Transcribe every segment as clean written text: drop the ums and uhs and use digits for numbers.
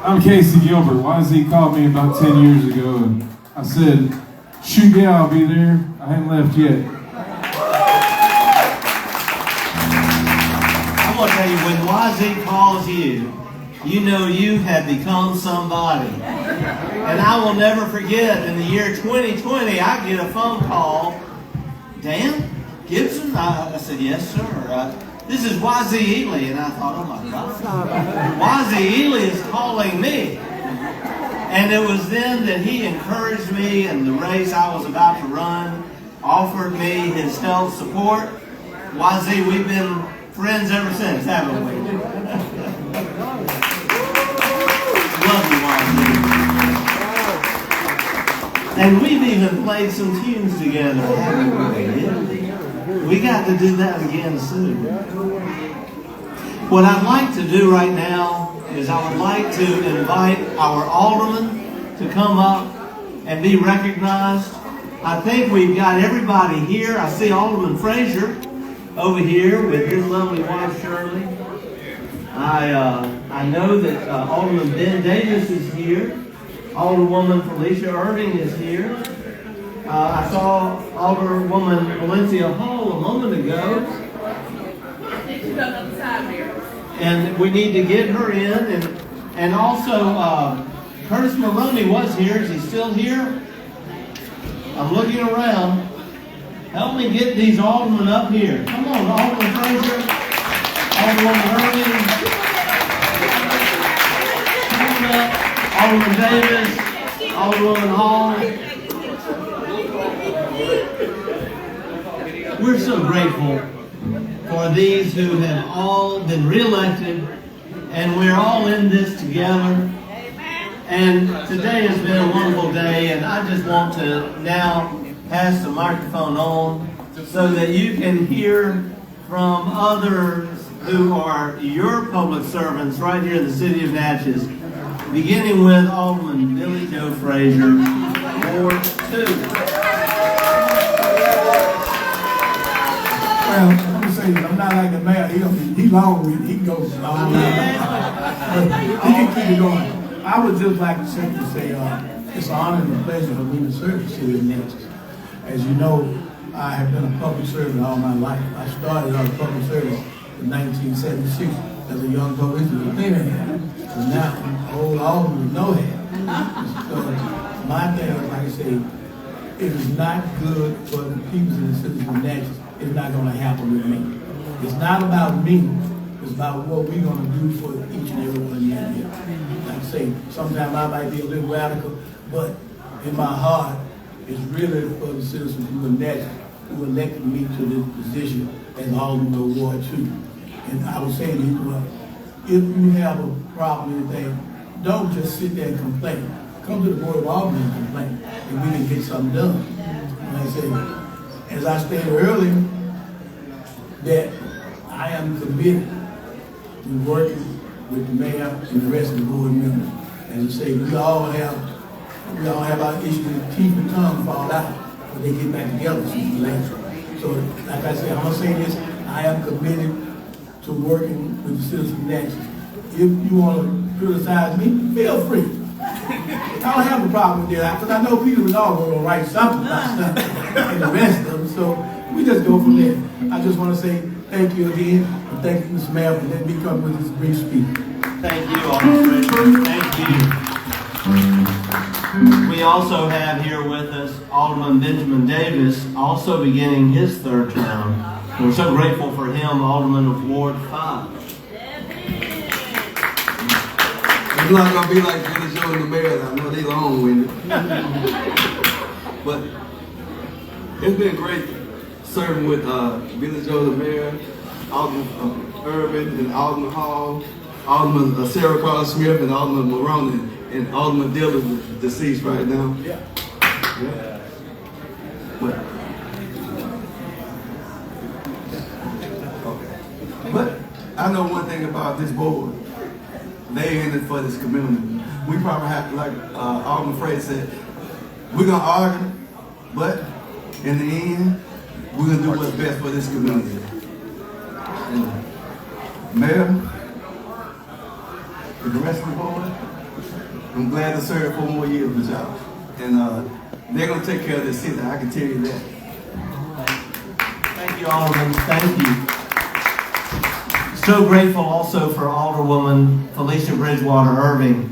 I'm Casey Gilbert. YZ called me about 10 years ago, and I said, shoot, yeah, I'll be there. I haven't left yet. I'm going to tell you, when YZ calls you, you know you have become somebody. And I will never forget, in the year 2020, I get a phone call. Dan Gibson? I said, yes, sir. This is YZ Ely. And I thought, oh my God. YZ Ely is calling me. And it was then that he encouraged me in the race I was about to run, offered me his help, support. YZ, we've been friends ever since, haven't we? Love you, YZ. And we've even played some tunes together, haven't we? We got to do that again soon. What I'd like to do right now is I would like to invite our alderman to come up and be recognized. I think we've got everybody here. I see Alderman Frazier over here with his lovely wife Shirley. I know that Alderman Ben Davis is here. Alderwoman Felicia Irving is here. I saw Alderwoman Valencia Hall a moment ago. And we need to get her in. And also, Curtis Maroney was here. Is he still here? I'm looking around. Help me get these aldermen up here. Come on, Alderman Frazier, Alderwoman Irving, come up, Alderman Davis, Alderwoman Hall. We're so grateful for these who have all been reelected, and we're all in this together. And today has been a wonderful day, and I just want to now pass the microphone on so that you can hear from others who are your public servants right here in the city of Natchez, beginning with Alderman Billy Joe Frazier, Ward 2. Well, let me say this. I'm not like the mayor. He long with it. He goes long. He can keep it going. I would just like to simply say it's an honor and a pleasure for me to serve the city of Natchez. As you know, I have been a public servant all my life. I started out public service in 1976 as a young police with a thin hand. And now, old alderman with no hand. So my thing is, like I say, it is not good for the people in the city of Natchez. It's not going to happen with me. It's not about me. It's about what we're going to do for each and every one of you here. Like I say, sometimes I might be a little radical, but in my heart, it's really for the citizens who elected me to this position as Alderman of Ward 2. And I would say to you, well, if you have a problem or anything, don't just sit there and complain. Come to the Board of Aldermen and complain, and we can get something done. And I say, as I stated earlier, that I am committed to working with the mayor and the rest of the board members. As I say, we all have our issues with teeth and tongue fall out, but they get back together since the last one. So, like I said, I'm gonna say this: I am committed to working with the citizens of Natchez. If you want to criticize me, feel free. I don't have a problem with that, because I know Peter was all going to write something about stuff and the rest of them. So we just go from there. I just want to say thank you again, and thank you, Mr. Mayor, for letting me come with this brief speech. Thank you, Alderman Frazier. Thank you. We also have here with us Alderman Benjamin Davis, also beginning his third term. We're so grateful for him, Alderman of Ward 5. It's not going to be like Billy Joe and the mayor. I know they long-winded. But it's been great serving with Billy Joe, the mayor, Alderman Irvin, and Alderman Hall, Alderman Sarah Carter Smith, and Alderman Maroney, and Alderman Dillon is deceased right now. Yeah. But I know one thing about this board. They in it for this community. We probably have to, like Alderman Frazier said, we're going to argue, but in the end, we're going to do what's best for this community. And Mayor, and the rest of the board, I'm glad to serve 4 more years with y'all. And they're going to take care of this city, I can tell you that. Thank you, Alderman. Thank you. So grateful also for Alderwoman Felicia Bridgewater Irving,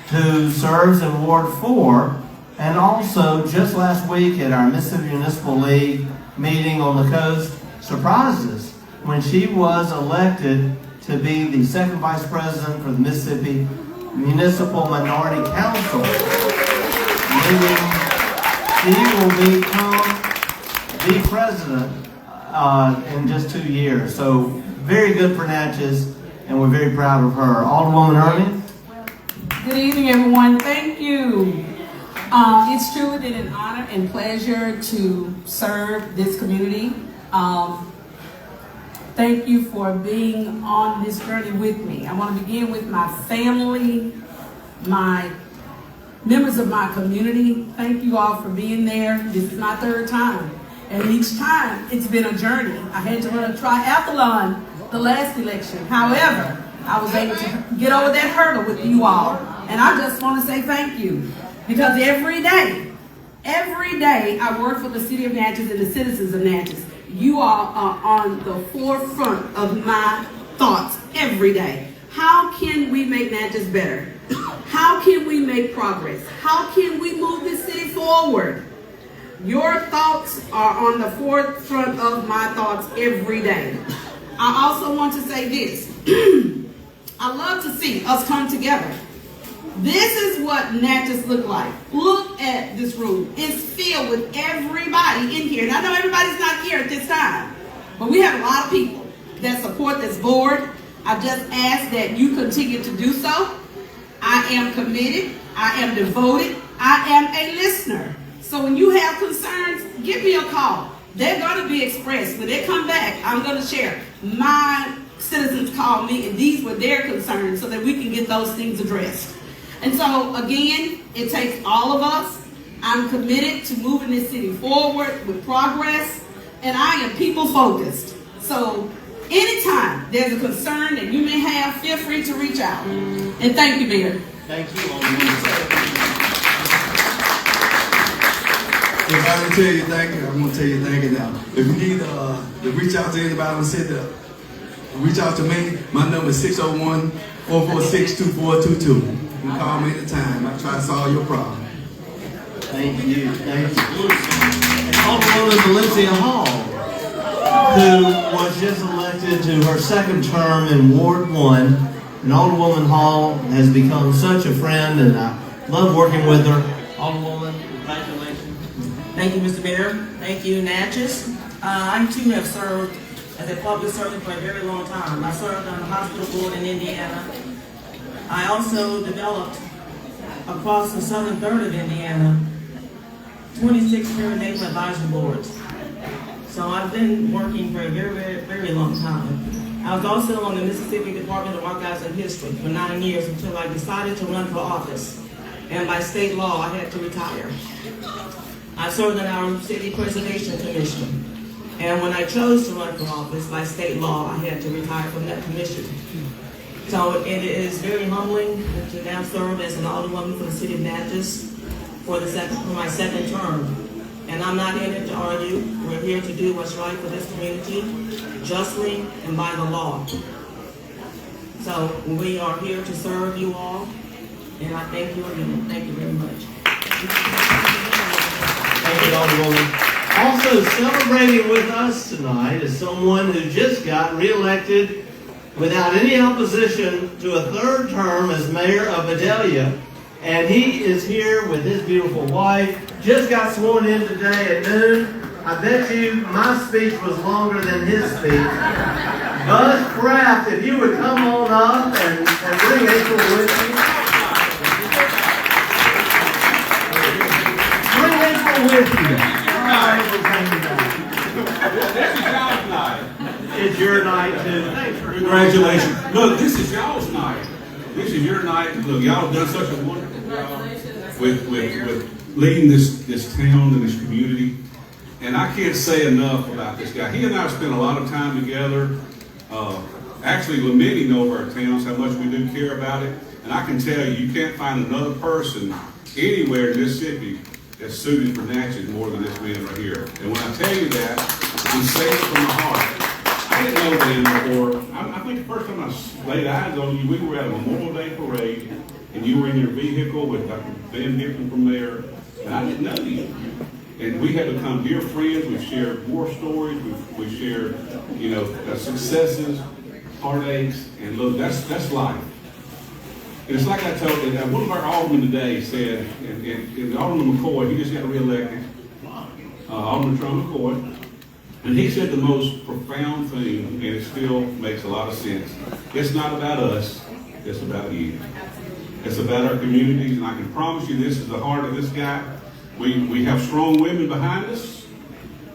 who serves in Ward 4, and also just last week at our Mississippi Municipal League meeting on the coast, surprised us when she was elected to be the second vice president for the Mississippi Municipal Minority Council, meaning she will become the president in just 2 years. So very good for Natchez, and we're very proud of her. Alderwoman Irving. Good evening, everyone. Thank you. It's truly been an honor and pleasure to serve this community. Thank you for being on this journey with me. I want to begin with my family, my members of my community. Thank you all for being there. This is my 3rd time. And each time, it's been a journey. I had to run a triathlon the last election. However, I was able to get over that hurdle with you all. And I just want to say thank you. Because every day I work for the City of Natchez and the citizens of Natchez. You all are on the forefront of my thoughts every day. How can we make Natchez better? How can we make progress? How can we move this city forward? Your thoughts are on the forefront of my thoughts every day. I also want to say this. I love to see us come together. This is what Natchez look like. Look at this room. It's filled with everybody in here. And I know everybody's not here at this time, but we have a lot of people that support this board. I just ask that you continue to do so. I am committed. I am devoted. I am a listener. So when you have concerns, give me a call. They're going to be expressed. When they come back, I'm going to share. My citizens called me, and these were their concerns so that we can get those things addressed. And so, again, it takes all of us. I'm committed to moving this city forward with progress, and I am people-focused. So, anytime there's a concern that you may have, feel free to reach out. And thank you, Mayor. Thank you, If I didn't tell you thank you, I'm going to tell you thank you now. If you need to reach out to anybody on set up, reach out to me. My number is 601-446-2422. You can call me anytime. I try to solve your problem. Thank you. Thank you. Alderwoman Valencia Hall, who was just elected to her 2nd term in Ward 1. And Alderwoman Hall has become such a friend, and I love working with her. Alderwoman, congratulations. Thank you, Mr. Mayor. Thank you, Natchez. I too have served as a public servant for a very long time. I served on the hospital board in Indiana. I also developed across the southern third of Indiana 26 perinatal advisory boards. So I've been working for a very, very, very long time. I was also on the Mississippi Department of Archives and History for 9 years until I decided to run for office. And by state law, I had to retire. I served on our City Preservation Commission. And when I chose to run for office by state law, I had to retire from that commission. So it is very humbling to now serve as an alderwoman for the City of Natchez for my 2nd term. And I'm not in it to argue. We're here to do what's right for this community, justly and by the law. So we are here to serve you all, and I thank you again. Thank you very much. Thank you, Alderwoman. Also celebrating with us tonight is someone who just got reelected without any opposition to a 3rd term as mayor of Vidalia. And he is here with his beautiful wife. Just got sworn in today at noon. I bet you my speech was longer than his speech. Buzz Craft, if you would come on up and bring April with you. Bring April with you. All right, we'll bring you back. This is y'all's night. It's your night too. Thanks for Congratulations. Look, this is y'all's night. This is your night. Look, y'all have done such a wonderful job with leading this town and this community. And I can't say enough about this guy. He and I have spent a lot of time together, actually lamenting over our towns, how much we do care about it. And I can tell you can't find another person anywhere in Mississippi that's suited for Natchez more than this man right here. And when I tell you that, I'm saying it from the heart. I didn't know Dan before. I think the first time I laid eyes on you, we were at a Memorial Day parade, and you were in your vehicle with Dr. Van Dippen from there, and I didn't know you. And we have become dear friends. We've shared war stories. We've shared, successes, heartaches, and look, that's life. And it's like I told you, one of our aldermen today said, and Alderman McCoy, he just got reelected, Alderman Trump McCoy, and he said the most profound thing, and it still makes a lot of sense. It's not about us, it's about you. It's about our communities, and I can promise you this is the heart of this guy. We have strong women behind us.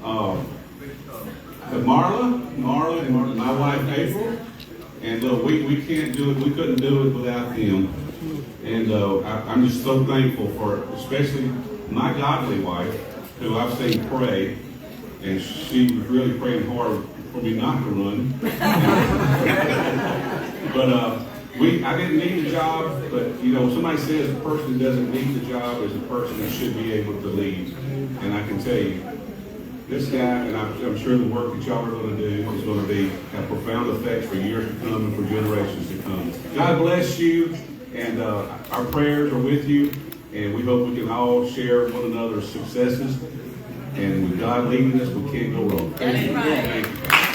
Marla, and my wife April. And look, we can't do it. We couldn't do it without them. And I'm just so thankful for, especially my godly wife, who I've seen pray, and she was really praying hard for me not to run. But I didn't need the job. But somebody says the person that doesn't need the job is the person that should be able to lead. And I can tell you, this guy, and I'm sure the work that y'all are going to do is going to have profound effects for years to come and for generations to come. God bless you, and our prayers are with you, and we hope we can all share one another's successes. And with God leading us, we can't go wrong. Thank you.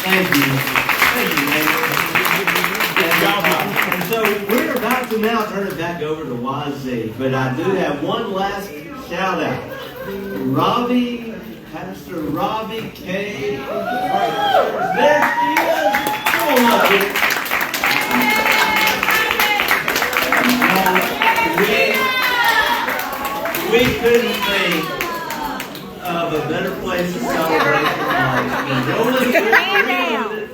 Thank you, and so we're about to now turn it back over to YZ, but I do have one last shout out. Pastor Robbie K. There she is. Come on up here. We couldn't think of a better place to celebrate than Rolling River,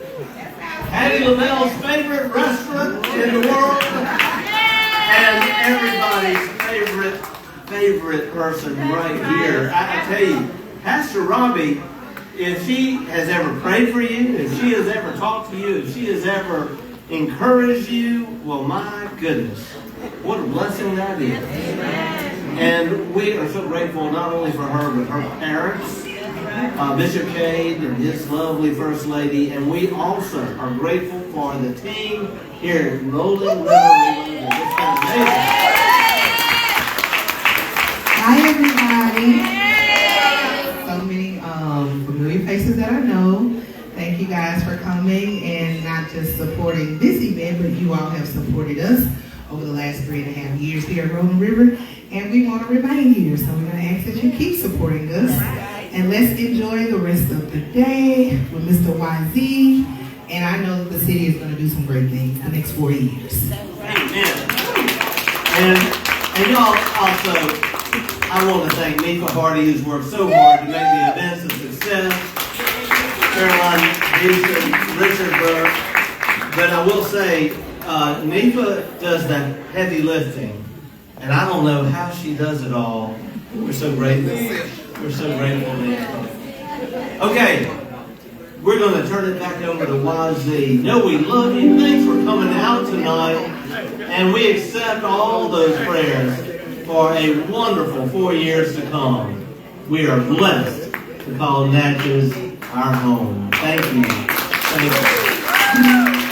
Hattie LaBelle's favorite restaurant in the world, and everybody's favorite person right here. I tell you, Pastor Robbie, if she has ever prayed for you, if she has ever talked to you, if she has ever encouraged you, well, my goodness, what a blessing that is. And we are so grateful not only for her, but her parents, Bishop Cade and his lovely First Lady, and we also are grateful for the team here at Rolling River Reloaded. It's been amazing. Hi, everybody. So many familiar faces that I know. Thank you guys for coming and not just supporting this event, but you all have supported us over the last 3.5 years here at Rolling River, and we want to remain here. So we're going to ask that you keep supporting us, and let's enjoy the rest of the day with Mr. YZ. And I know that the city is going to do some great things the next 4 years. Amen. And y'all also, I want to thank Nifa Hardy, who's worked so hard to make the events a success. Caroline Houston, Richard Burke. But I will say, Nifa does that heavy lifting. And I don't know how she does it all. We're so grateful. We're so grateful, Nifa. Okay. We're going to turn it back over to YZ. No, we love you. Thanks for coming out tonight. And we accept all those prayers for a wonderful 4 years to come. We are blessed to call Natchez our home. Thank you. Thank you.